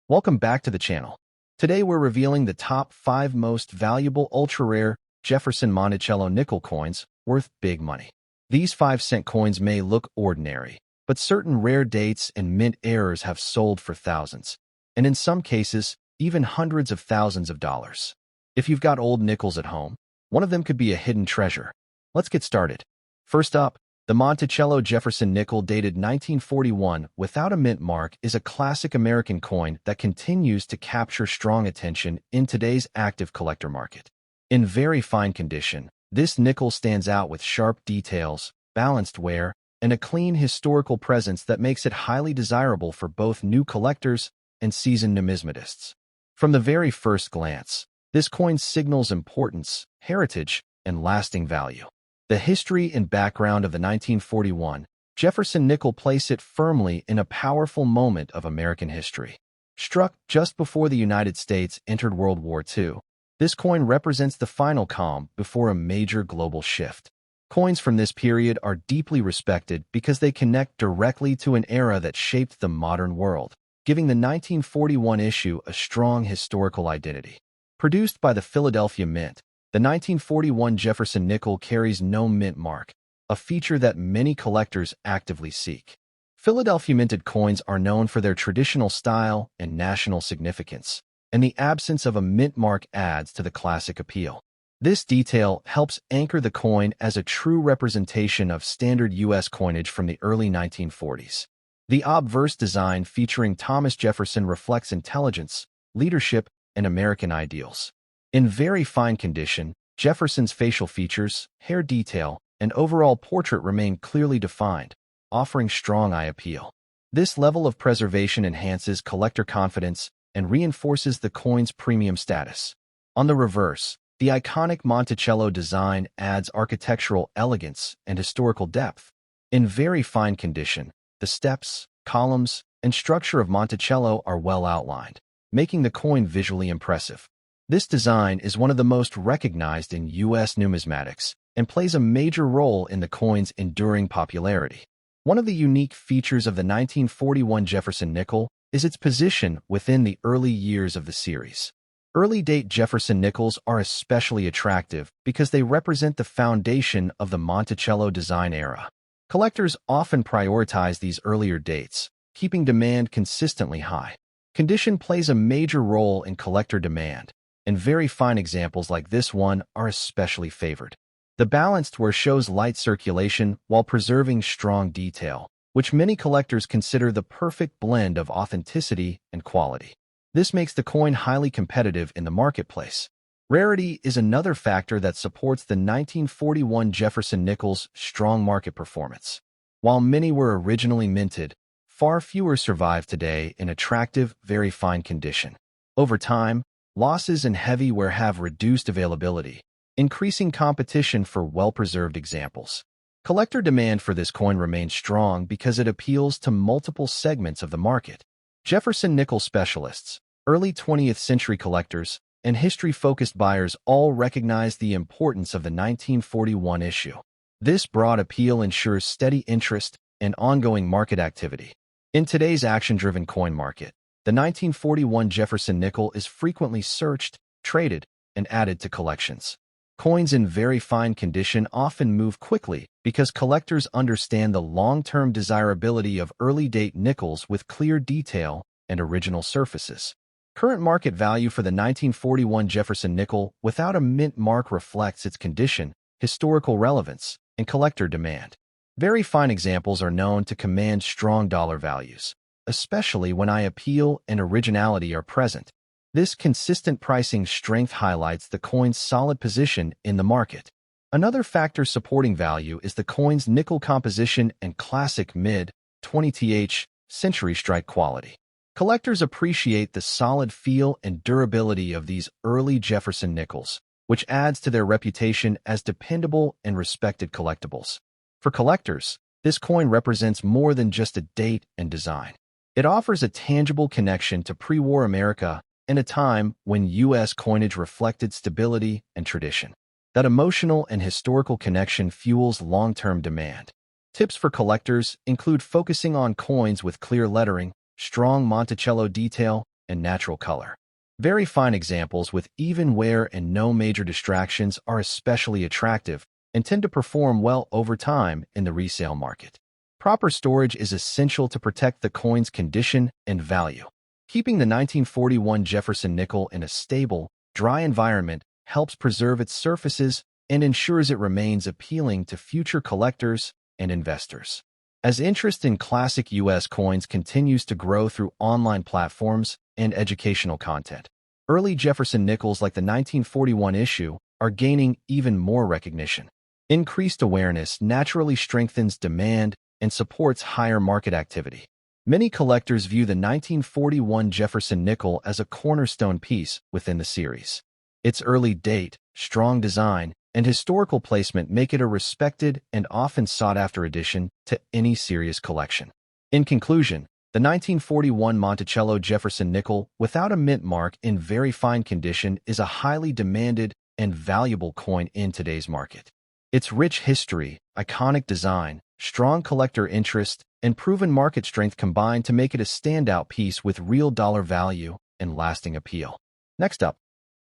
Welcome back to the channel. Today we're revealing the top 5 most valuable ultra-rare Jefferson Monticello nickel coins worth big money. These 5-cent coins may look ordinary, but certain rare dates and mint errors have sold for thousands, and in some cases, even hundreds of thousands of dollars. If you've got old nickels at home, one of them could be a hidden treasure. Let's get started. First up, the Monticello Jefferson nickel dated 1941 without a mint mark is a classic American coin that continues to capture strong attention in today's active collector market. In very fine condition, this nickel stands out with sharp details, balanced wear, and a clean historical presence that makes it highly desirable for both new collectors and seasoned numismatists. From the very first glance, this coin signals importance, heritage, and lasting value. The history and background of the 1941 Jefferson nickel place it firmly in a powerful moment of American history. Struck just before the United States entered World War II, this coin represents the final calm before a major global shift. Coins from this period are deeply respected because they connect directly to an era that shaped the modern world, giving the 1941 issue a strong historical identity. Produced by the Philadelphia Mint, the 1941 Jefferson nickel carries no mint mark, a feature that many collectors actively seek. Philadelphia minted coins are known for their traditional style and national significance, and the absence of a mint mark adds to the classic appeal. This detail helps anchor the coin as a true representation of standard U.S. coinage from the early 1940s. The obverse design featuring Thomas Jefferson reflects intelligence, leadership, and American ideals. In very fine condition, Jefferson's facial features, hair detail, and overall portrait remain clearly defined, offering strong eye appeal. This level of preservation enhances collector confidence and reinforces the coin's premium status. On the reverse, the iconic Monticello design adds architectural elegance and historical depth. In very fine condition, the steps, columns, and structure of Monticello are well outlined, making the coin visually impressive. This design is one of the most recognized in U.S. numismatics and plays a major role in the coin's enduring popularity. One of the unique features of the 1941 Jefferson nickel is its position within the early years of the series. Early-date Jefferson nickels are especially attractive because they represent the foundation of the Monticello design era. Collectors often prioritize these earlier dates, keeping demand consistently high. Condition plays a major role in collector demand, and very fine examples like this one are especially favored. The balanced wear shows light circulation while preserving strong detail, which many collectors consider the perfect blend of authenticity and quality. This makes the coin highly competitive in the marketplace. Rarity is another factor that supports the 1941 Jefferson nickel's strong market performance. While many were originally minted, far fewer survive today in attractive, very fine condition. Over time, losses in heavy wear have reduced availability, increasing competition for well-preserved examples. Collector demand for this coin remains strong because it appeals to multiple segments of the market. Jefferson nickel specialists, early 20th century collectors, and history-focused buyers all recognize the importance of the 1941 issue. This broad appeal ensures steady interest and ongoing market activity. In today's action-driven coin market, the 1941 Jefferson nickel is frequently searched, traded, and added to collections. Coins in very fine condition often move quickly because collectors understand the long-term desirability of early-date nickels with clear detail and original surfaces. Current market value for the 1941 Jefferson nickel without a mint mark reflects its condition, historical relevance, and collector demand. Very fine examples are known to command strong dollar values, especially when eye appeal and originality are present. This consistent pricing strength highlights the coin's solid position in the market. Another factor supporting value is the coin's nickel composition and classic mid-20th century strike quality. Collectors appreciate the solid feel and durability of these early Jefferson nickels, which adds to their reputation as dependable and respected collectibles. For collectors, this coin represents more than just a date and design. It offers a tangible connection to pre-war America and a time when U.S. coinage reflected stability and tradition. That emotional and historical connection fuels long-term demand. Tips for collectors include focusing on coins with clear lettering, strong Monticello detail, and natural color. Very fine examples with even wear and no major distractions are especially attractive and tend to perform well over time in the resale market. Proper storage is essential to protect the coin's condition and value. Keeping the 1941 Jefferson nickel in a stable, dry environment helps preserve its surfaces and ensures it remains appealing to future collectors and investors. As interest in classic U.S. coins continues to grow through online platforms and educational content, early Jefferson nickels like the 1941 issue are gaining even more recognition. Increased awareness naturally strengthens demand and supports higher market activity. Many collectors view the 1941 Jefferson nickel as a cornerstone piece within the series. Its early date, strong design, and historical placement make it a respected and often sought-after addition to any serious collection. In conclusion, the 1941 Monticello Jefferson nickel without a mint mark in very fine condition is a highly demanded and valuable coin in today's market. Its rich history, iconic design, strong collector interest, and proven market strength combine to make it a standout piece with real dollar value and lasting appeal. Next up,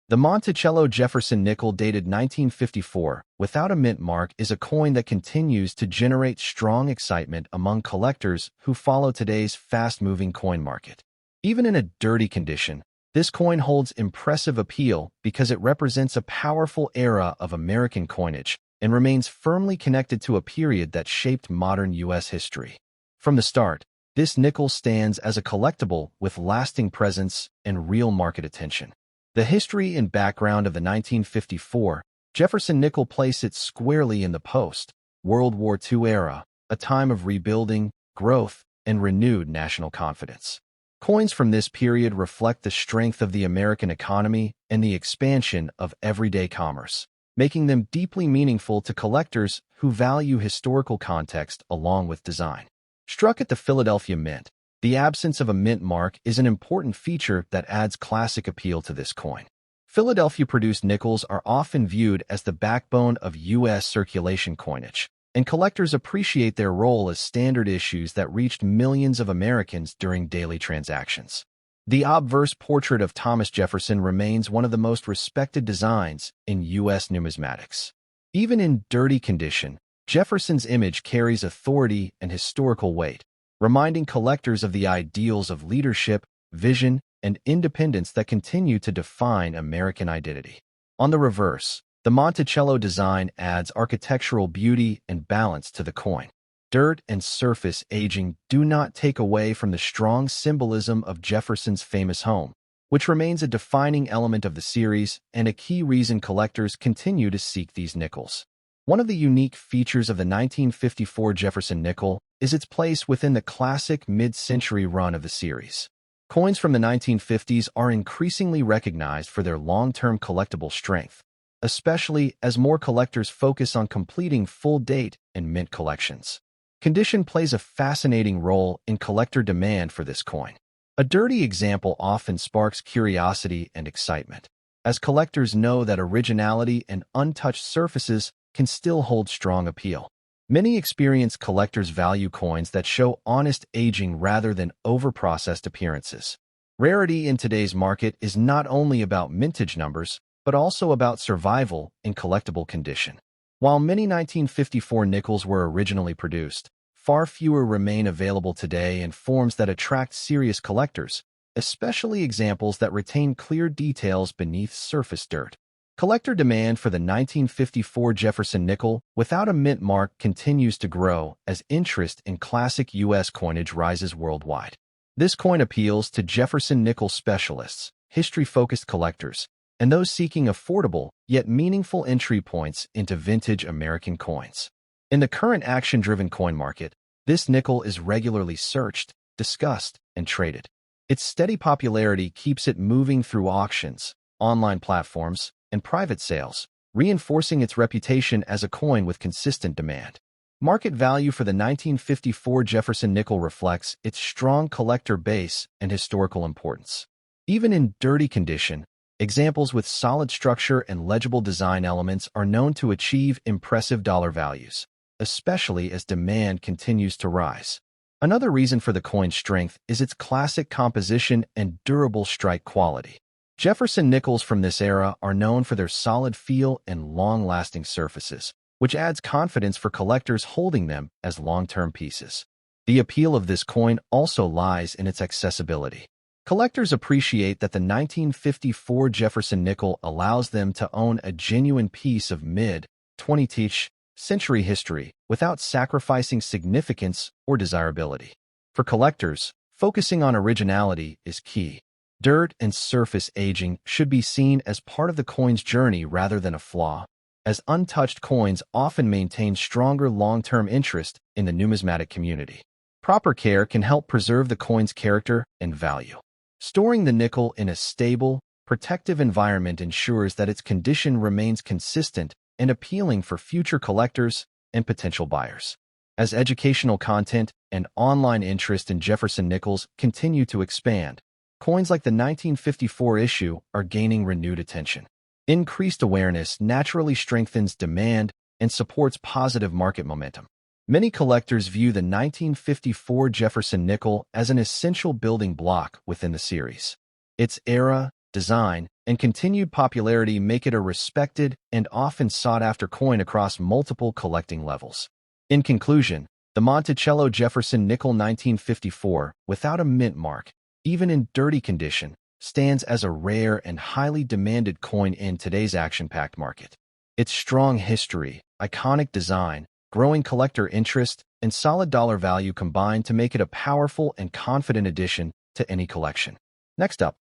the Monticello Jefferson nickel dated 1954 without a mint mark is a coin that continues to generate strong excitement among collectors who follow today's fast-moving coin market. Even in a dirty condition, this coin holds impressive appeal because it represents a powerful era of American coinage and remains firmly connected to a period that shaped modern U.S. history. From the start, this nickel stands as a collectible with lasting presence and real market attention. The history and background of the 1954 Jefferson nickel place it squarely in the post-World War II era, a time of rebuilding, growth, and renewed national confidence. Coins from this period reflect the strength of the American economy and the expansion of everyday commerce, making them deeply meaningful to collectors who value historical context along with design. Struck at the Philadelphia Mint, the absence of a mint mark is an important feature that adds classic appeal to this coin. Philadelphia-produced nickels are often viewed as the backbone of U.S. circulation coinage, and collectors appreciate their role as standard issues that reached millions of Americans during daily transactions. The obverse portrait of Thomas Jefferson remains one of the most respected designs in U.S. numismatics. Even in dirty condition, Jefferson's image carries authority and historical weight, reminding collectors of the ideals of leadership, vision, and independence that continue to define American identity. On the reverse, the Monticello design adds architectural beauty and balance to the coin. Dirt and surface aging do not take away from the strong symbolism of Jefferson's famous home, which remains a defining element of the series and a key reason collectors continue to seek these nickels. One of the unique features of the 1954 Jefferson nickel is its place within the classic mid-century run of the series. Coins from the 1950s are increasingly recognized for their long-term collectible strength, especially as more collectors focus on completing full-date and mint collections. Condition plays a fascinating role in collector demand for this coin. A dirty example often sparks curiosity and excitement, as collectors know that originality and untouched surfaces can still hold strong appeal. Many experienced collectors value coins that show honest aging rather than over-processed appearances. Rarity in today's market is not only about mintage numbers, but also about survival in collectible condition. While many 1954 nickels were originally produced, far fewer remain available today in forms that attract serious collectors, especially examples that retain clear details beneath surface dirt. Collector demand for the 1954 Jefferson nickel without a mint mark continues to grow as interest in classic U.S. coinage rises worldwide. This coin appeals to Jefferson nickel specialists, history-focused collectors, and those seeking affordable yet meaningful entry points into vintage American coins. In the current action-driven coin market, this nickel is regularly searched, discussed, and traded. Its steady popularity keeps it moving through auctions, online platforms, and private sales, reinforcing its reputation as a coin with consistent demand. Market value for the 1954 Jefferson nickel reflects its strong collector base and historical importance. Even in dirty condition, examples with solid structure and legible design elements are known to achieve impressive dollar values, especially as demand continues to rise. Another reason for the coin's strength is its classic composition and durable strike quality. Jefferson nickels from this era are known for their solid feel and long-lasting surfaces, which adds confidence for collectors holding them as long-term pieces. The appeal of this coin also lies in its accessibility. Collectors appreciate that the 1954 Jefferson nickel allows them to own a genuine piece of mid-20th century history without sacrificing significance or desirability. For collectors, focusing on originality is key. Dirt and surface aging should be seen as part of the coin's journey rather than a flaw, as untouched coins often maintain stronger long-term interest in the numismatic community. Proper care can help preserve the coin's character and value. Storing the nickel in a stable, protective environment ensures that its condition remains consistent and appealing for future collectors and potential buyers. As educational content and online interest in Jefferson nickels continue to expand, coins like the 1954 issue are gaining renewed attention. Increased awareness naturally strengthens demand and supports positive market momentum. Many collectors view the 1954 Jefferson nickel as an essential building block within the series. Its era, design, and continued popularity make it a respected and often sought-after coin across multiple collecting levels. In conclusion, the Monticello Jefferson nickel 1954, without a mint mark, even in dirty condition, stands as a rare and highly demanded coin in today's action-packed market. Its strong history, iconic design, growing collector interest, and solid dollar value combine to make it a powerful and confident addition to any collection. Next up,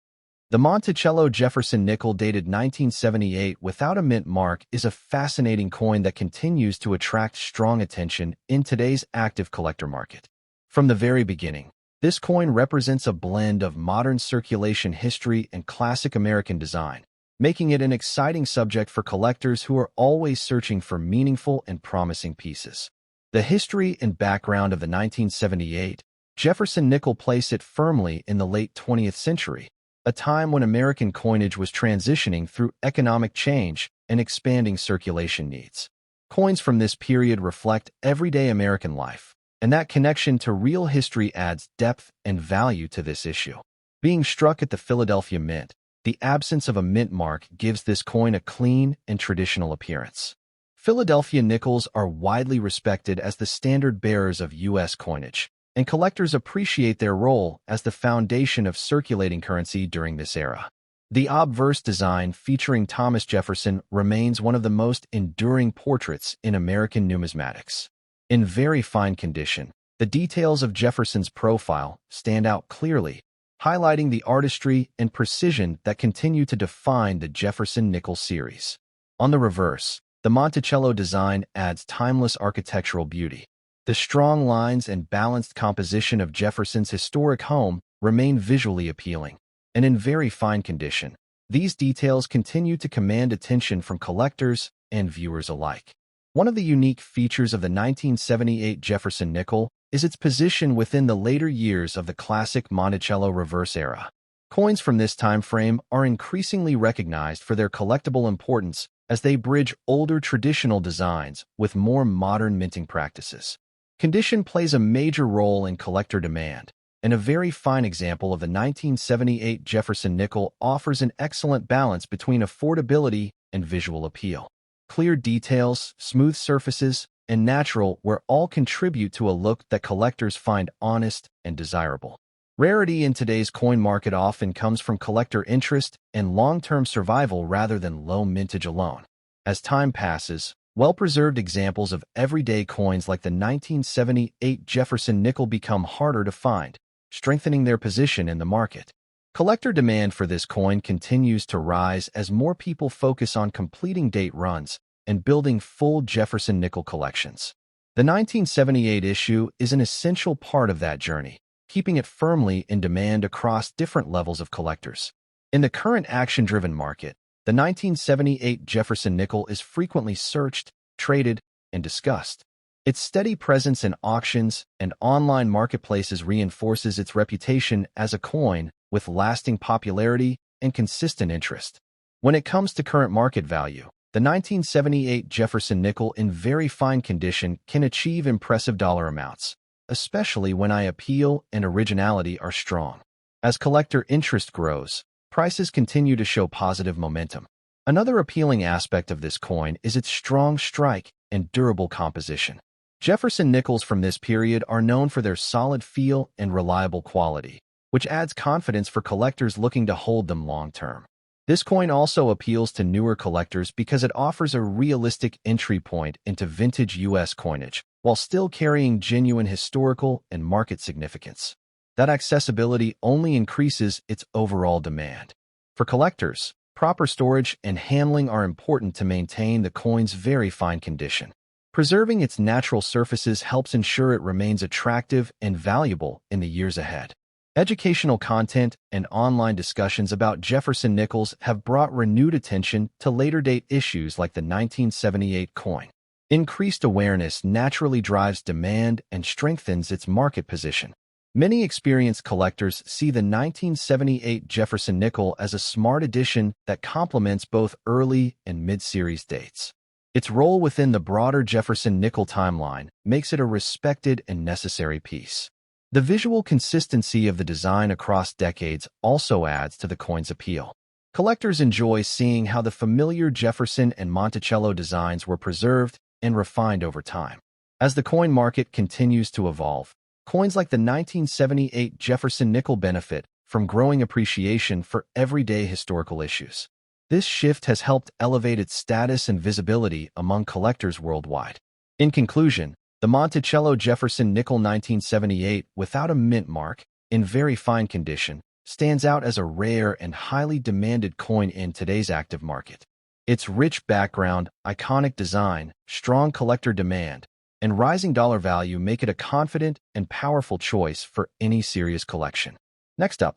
the Monticello Jefferson nickel dated 1978 without a mint mark is a fascinating coin that continues to attract strong attention in today's active collector market. From the very beginning, this coin represents a blend of modern circulation history and classic American design, making it an exciting subject for collectors who are always searching for meaningful and promising pieces. The history and background of the 1978 Jefferson nickel place it firmly in the late 20th century, a time when American coinage was transitioning through economic change and expanding circulation needs. Coins from this period reflect everyday American life, and that connection to real history adds depth and value to this issue. Being struck at the Philadelphia Mint, the absence of a mint mark gives this coin a clean and traditional appearance. Philadelphia nickels are widely respected as the standard bearers of U.S. coinage, and collectors appreciate their role as the foundation of circulating currency during this era. The obverse design featuring Thomas Jefferson remains one of the most enduring portraits in American numismatics. In very fine condition, the details of Jefferson's profile stand out clearly, highlighting the artistry and precision that continue to define the Jefferson nickel series. On the reverse, the Monticello design adds timeless architectural beauty. The strong lines and balanced composition of Jefferson's historic home remain visually appealing, and in very fine condition, these details continue to command attention from collectors and viewers alike. One of the unique features of the 1978 Jefferson nickel is its position within the later years of the classic Monticello reverse era. Coins from this time frame are increasingly recognized for their collectible importance as they bridge older traditional designs with more modern minting practices. Condition plays a major role in collector demand, and a very fine example of the 1978 Jefferson nickel offers an excellent balance between affordability and visual appeal. Clear details, smooth surfaces, and natural wear all contribute to a look that collectors find honest and desirable. Rarity in today's coin market often comes from collector interest and long-term survival rather than low mintage alone. As time passes, well-preserved examples of everyday coins like the 1978 Jefferson nickel become harder to find, strengthening their position in the market. Collector demand for this coin continues to rise as more people focus on completing date runs and building full Jefferson nickel collections. The 1978 issue is an essential part of that journey, keeping it firmly in demand across different levels of collectors. In the current action-driven market, the 1978 Jefferson nickel is frequently searched, traded, and discussed. Its steady presence in auctions and online marketplaces reinforces its reputation as a coin with lasting popularity and consistent interest. When it comes to current market value, the 1978 Jefferson nickel in very fine condition can achieve impressive dollar amounts, especially when appeal and originality are strong. As collector interest grows, prices continue to show positive momentum. Another appealing aspect of this coin is its strong strike and durable composition. Jefferson nickels from this period are known for their solid feel and reliable quality, which adds confidence for collectors looking to hold them long-term. This coin also appeals to newer collectors because it offers a realistic entry point into vintage U.S. coinage, while still carrying genuine historical and market significance. That accessibility only increases its overall demand. For collectors, proper storage and handling are important to maintain the coin's very fine condition. Preserving its natural surfaces helps ensure it remains attractive and valuable in the years ahead. Educational content and online discussions about Jefferson nickels have brought renewed attention to later-date issues like the 1978 coin. Increased awareness naturally drives demand and strengthens its market position. Many experienced collectors see the 1978 Jefferson nickel as a smart addition that complements both early and mid-series dates. Its role within the broader Jefferson nickel timeline makes it a respected and necessary piece. The visual consistency of the design across decades also adds to the coin's appeal. Collectors enjoy seeing how the familiar Jefferson and Monticello designs were preserved and refined over time. As the coin market continues to evolve, coins like the 1978 Jefferson nickel benefit from growing appreciation for everyday historical issues. This shift has helped elevate its status and visibility among collectors worldwide. In conclusion, the Monticello Jefferson nickel 1978, without a mint mark, in very fine condition, stands out as a rare and highly demanded coin in today's active market. Its rich background, iconic design, strong collector demand, and rising dollar value make it a confident and powerful choice for any serious collection. Next up,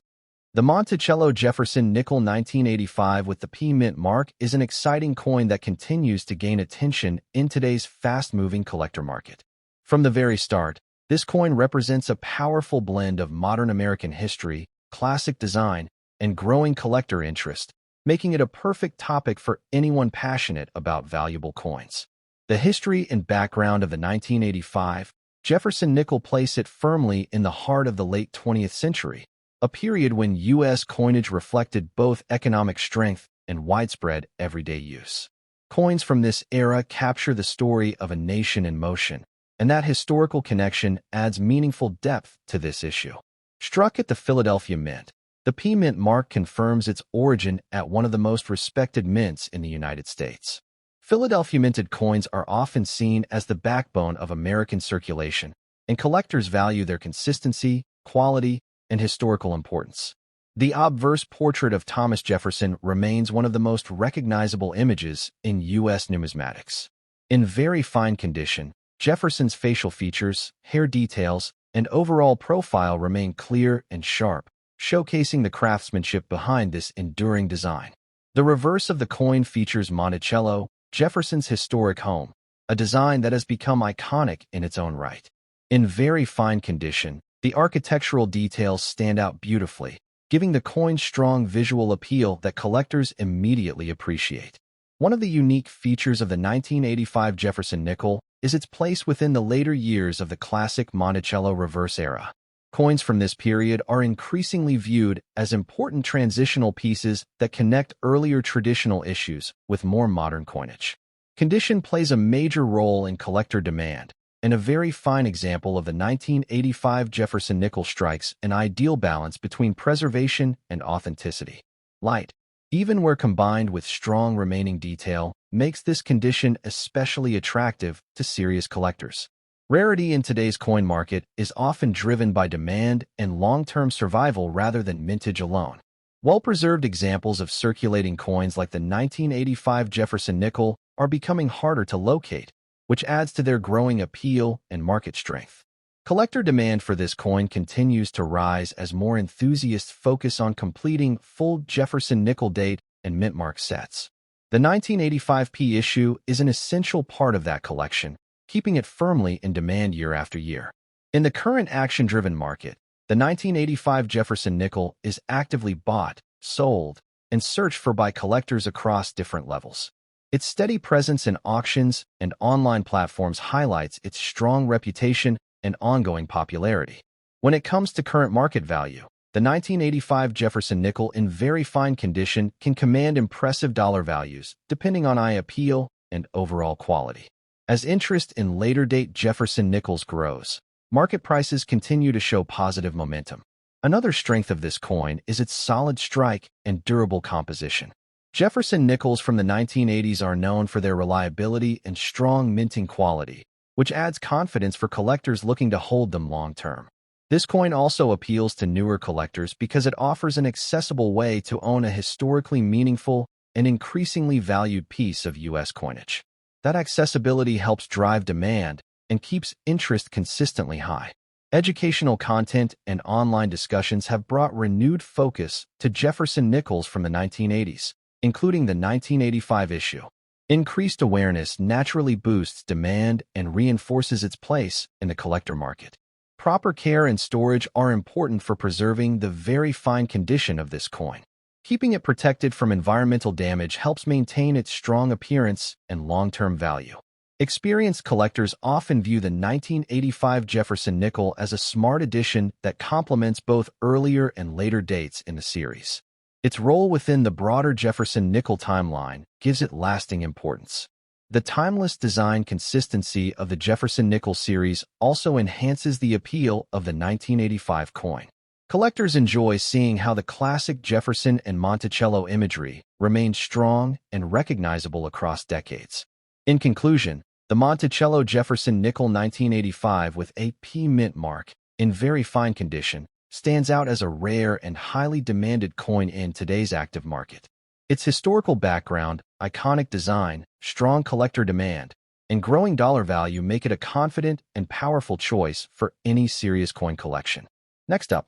the Monticello Jefferson nickel 1985 with the P mint mark is an exciting coin that continues to gain attention in today's fast-moving collector market. From the very start, this coin represents a powerful blend of modern American history, classic design, and growing collector interest, making it a perfect topic for anyone passionate about valuable coins. The history and background of the 1985 Jefferson nickel place it firmly in the heart of the late 20th century, a period when U.S. coinage reflected both economic strength and widespread everyday use. Coins from this era capture the story of a nation in motion, and that historical connection adds meaningful depth to this issue. Struck at the Philadelphia Mint, the P Mint mark confirms its origin at one of the most respected mints in the United States. Philadelphia minted coins are often seen as the backbone of American circulation, and collectors value their consistency, quality, and historical importance. The obverse portrait of Thomas Jefferson remains one of the most recognizable images in U.S. numismatics. In very fine condition, Jefferson's facial features, hair details, and overall profile remain clear and sharp, showcasing the craftsmanship behind this enduring design. The reverse of the coin features Monticello, Jefferson's historic home, a design that has become iconic in its own right. In very fine condition, the architectural details stand out beautifully, giving the coin strong visual appeal that collectors immediately appreciate. One of the unique features of the 1985 Jefferson nickel is its place within the later years of the classic Monticello reverse era. Coins from this period are increasingly viewed as important transitional pieces that connect earlier traditional issues with more modern coinage. Condition plays a major role in collector demand, and a very fine example of the 1985 Jefferson nickel strikes an ideal balance between preservation and authenticity. Light, even where combined with strong remaining detail, makes this condition especially attractive to serious collectors. Rarity in today's coin market is often driven by demand and long-term survival rather than mintage alone. Well-preserved examples of circulating coins like the 1985 Jefferson nickel are becoming harder to locate, which adds to their growing appeal and market strength. Collector demand for this coin continues to rise as more enthusiasts focus on completing full Jefferson nickel date and mint mark sets. The 1985P issue is an essential part of that collection, keeping it firmly in demand year after year. In the current action-driven market, the 1985 Jefferson nickel is actively bought, sold, and searched for by collectors across different levels. Its steady presence in auctions and online platforms highlights its strong reputation and ongoing popularity. When it comes to current market value, the 1985 Jefferson nickel in very fine condition can command impressive dollar values, depending on eye appeal and overall quality. As interest in later-date Jefferson nickels grows, market prices continue to show positive momentum. Another strength of this coin is its solid strike and durable composition. Jefferson nickels from the 1980s are known for their reliability and strong minting quality, which adds confidence for collectors looking to hold them long-term. This coin also appeals to newer collectors because it offers an accessible way to own a historically meaningful and increasingly valued piece of U.S. coinage. That accessibility helps drive demand and keeps interest consistently high. Educational content and online discussions have brought renewed focus to Jefferson nickels from the 1980s, including the 1985 issue. Increased awareness naturally boosts demand and reinforces its place in the collector market. Proper care and storage are important for preserving the very fine condition of this coin. Keeping it protected from environmental damage helps maintain its strong appearance and long-term value. Experienced collectors often view the 1985 Jefferson nickel as a smart addition that complements both earlier and later dates in the series. Its role within the broader Jefferson nickel timeline gives it lasting importance. The timeless design consistency of the Jefferson nickel series also enhances the appeal of the 1985 coin. Collectors enjoy seeing how the classic Jefferson and Monticello imagery remains strong and recognizable across decades. In conclusion, the Monticello Jefferson nickel 1985 with a P mint mark, in very fine condition, stands out as a rare and highly demanded coin in today's active market. Its historical background, iconic design, strong collector demand, and growing dollar value make it a confident and powerful choice for any serious coin collection. Next up,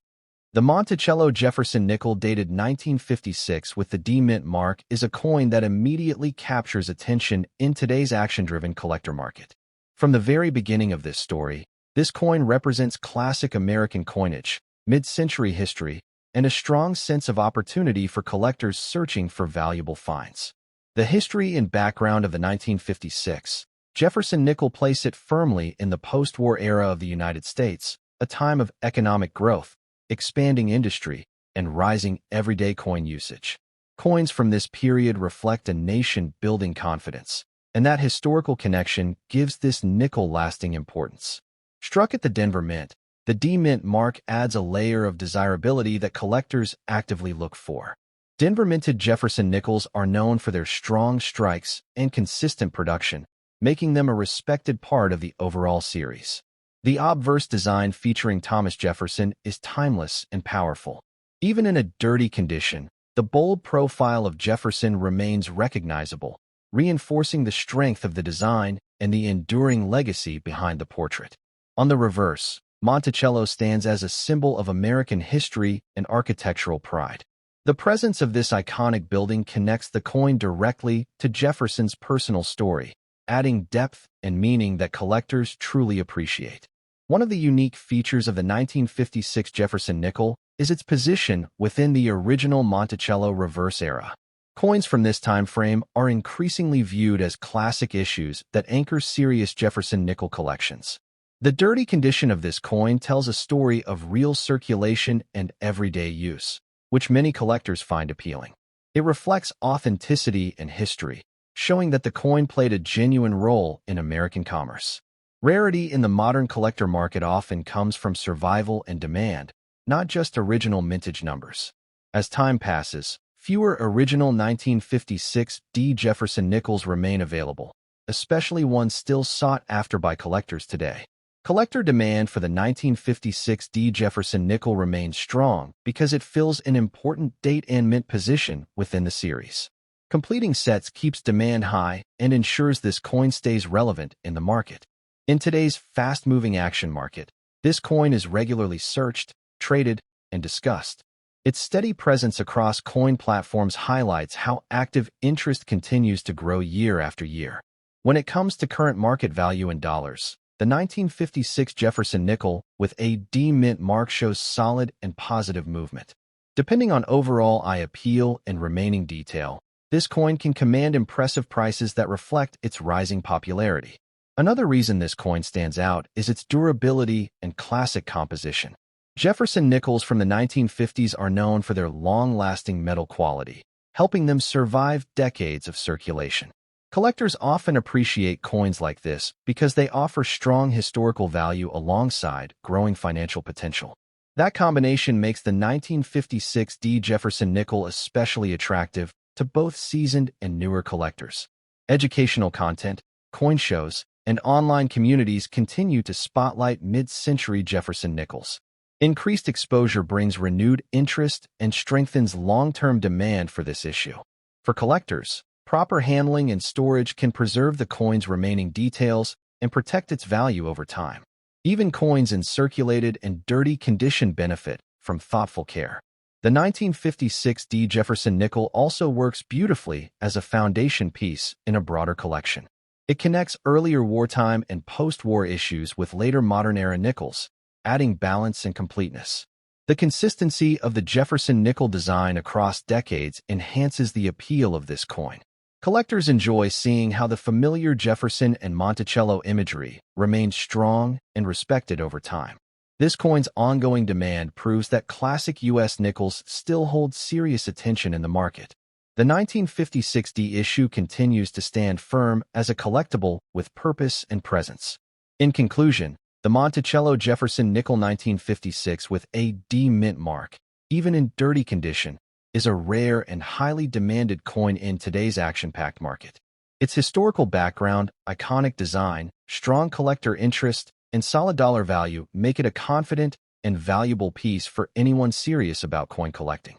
the Monticello Jefferson nickel dated 1956 with the D mint mark is a coin that immediately captures attention in today's action-driven collector market. From the very beginning of this story, this coin represents classic American coinage, mid-century history, and a strong sense of opportunity for collectors searching for valuable finds. The history and background of the 1956 Jefferson nickel place it firmly in the post-war era of the United States, a time of economic growth, expanding industry, and rising everyday coin usage. Coins from this period reflect a nation building confidence, and that historical connection gives this nickel lasting importance. Struck at the Denver Mint, the D Mint mark adds a layer of desirability that collectors actively look for. Denver minted Jefferson nickels are known for their strong strikes and consistent production, making them a respected part of the overall series. The obverse design featuring Thomas Jefferson is timeless and powerful. Even in a dirty condition, the bold profile of Jefferson remains recognizable, reinforcing the strength of the design and the enduring legacy behind the portrait. On the reverse, Monticello stands as a symbol of American history and architectural pride. The presence of this iconic building connects the coin directly to Jefferson's personal story, adding depth and meaning that collectors truly appreciate. One of the unique features of the 1956 Jefferson nickel is its position within the original Monticello reverse era. Coins from this time frame are increasingly viewed as classic issues that anchor serious Jefferson nickel collections. The dirty condition of this coin tells a story of real circulation and everyday use, which many collectors find appealing. It reflects authenticity and history, showing that the coin played a genuine role in American commerce. Rarity in the modern collector market often comes from survival and demand, not just original mintage numbers. As time passes, fewer original 1956 D Jefferson nickels remain available, especially ones still sought after by collectors today. Collector demand for the 1956 D Jefferson nickel remains strong because it fills an important date and mint position within the series. Completing sets keeps demand high and ensures this coin stays relevant in the market. In today's fast-moving action market, this coin is regularly searched, traded, and discussed. Its steady presence across coin platforms highlights how active interest continues to grow year after year. When it comes to current market value in dollars, the 1956 Jefferson nickel with a D mint mark shows solid and positive movement. Depending on overall eye appeal and remaining detail, this coin can command impressive prices that reflect its rising popularity. Another reason this coin stands out is its durability and classic composition. Jefferson nickels from the 1950s are known for their long-lasting metal quality, helping them survive decades of circulation. Collectors often appreciate coins like this because they offer strong historical value alongside growing financial potential. That combination makes the 1956 D. Jefferson nickel especially attractive to both seasoned and newer collectors. Educational content, coin shows, and online communities continue to spotlight mid-century Jefferson nickels. Increased exposure brings renewed interest and strengthens long-term demand for this issue. For collectors, proper handling and storage can preserve the coin's remaining details and protect its value over time. Even coins in circulated and dirty condition benefit from thoughtful care. The 1956 D. Jefferson nickel also works beautifully as a foundation piece in a broader collection. It connects earlier wartime and post-war issues with later modern-era nickels, adding balance and completeness. The consistency of the Jefferson nickel design across decades enhances the appeal of this coin. Collectors enjoy seeing how the familiar Jefferson and Monticello imagery remains strong and respected over time. This coin's ongoing demand proves that classic U.S. nickels still hold serious attention in the market. The 1956 D issue continues to stand firm as a collectible with purpose and presence. In conclusion, the Monticello Jefferson nickel 1956 with a D mint mark, even in dirty condition, is a rare and highly demanded coin in today's action-packed market. Its historical background, iconic design, strong collector interest, and solid dollar value make it a confident and valuable piece for anyone serious about coin collecting.